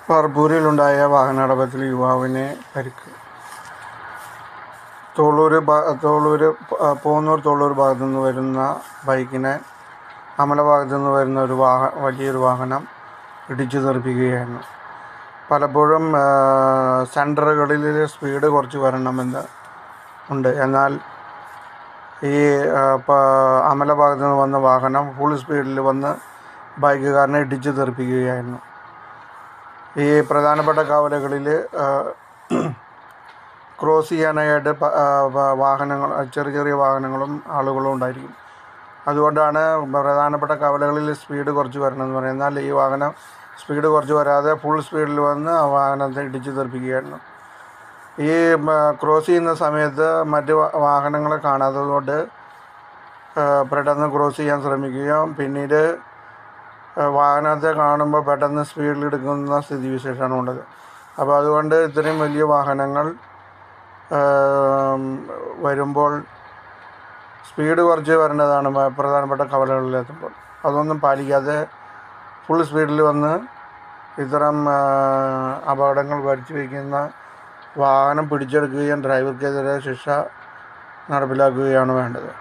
പറപ്പൂരിലുണ്ടായ വാഹനാപകടത്തിൽ യുവാവിന് പരിക്ക്. പൂന്നൂർ ഭാഗത്തു നിന്ന് വരുന്ന ബൈക്കിനെ അമല ഭാഗത്തു നിന്ന് വരുന്ന വലിയൊരു വാഹനം ഇടിച്ചു തെറിപ്പിക്കുകയായിരുന്നു. പലപ്പോഴും സെൻറ്ററുകളിൽ സ്പീഡ് കുറച്ച് വരണമെന്ന് ഉണ്ട്. എന്നാൽ ഈ അമല ഭാഗത്തു നിന്ന് വന്ന വാഹനം ഫുൾ സ്പീഡിൽ വന്ന് ബൈക്കുകാരനെ ഇടിച്ചു തെറിപ്പിക്കുകയായിരുന്നു. ഈ പ്രധാനപ്പെട്ട കവലകളിൽ ക്രോസ് ചെയ്യാനായിട്ട് വാഹനങ്ങൾ, ചെറിയ വാഹനങ്ങളും ആളുകളും ഉണ്ടായിരിക്കും. അതുകൊണ്ടാണ് പ്രധാനപ്പെട്ട കവലകളിൽ സ്പീഡ് കുറച്ച് വരണമെന്ന് പറയുന്നത്. എന്നാൽ ഈ വാഹനം സ്പീഡ് കുറച്ച് വരാതെ ഫുൾ സ്പീഡിൽ വന്ന് ആ വാഹനത്തെ ഇടിച്ചു തെറിപ്പിക്കുകയായിരുന്നു. ഈ ക്രോസ് ചെയ്യുന്ന സമയത്ത് മറ്റ് വാഹനങ്ങളെ കാണാത്തതുകൊണ്ട് പെട്ടെന്ന് ക്രോസ് ചെയ്യാൻ ശ്രമിക്കുകയും പിന്നീട് വാഹനത്തെ കാണുമ്പോൾ പെട്ടെന്ന് സ്പീഡിലെടുക്കുന്ന സ്ഥിതിവിശേഷമാണ് ഉള്ളത്. അപ്പോൾ അതുകൊണ്ട് ഇത്രയും വലിയ വാഹനങ്ങൾ വരുമ്പോൾ സ്പീഡ് കുറച്ച് വരേണ്ടതാണ്. പ്രധാനപ്പെട്ട കവലകളിലെത്തുമ്പോൾ അതൊന്നും പാലിക്കാതെ ഫുൾ സ്പീഡിൽ വന്ന് ഇത്തരം അപകടങ്ങൾ വരുത്തി വയ്ക്കുന്ന വാഹനം പിടിച്ചെടുക്കുകയും ഡ്രൈവർക്കെതിരെ ശിക്ഷ നടപ്പിലാക്കുകയാണ് വേണ്ടത്.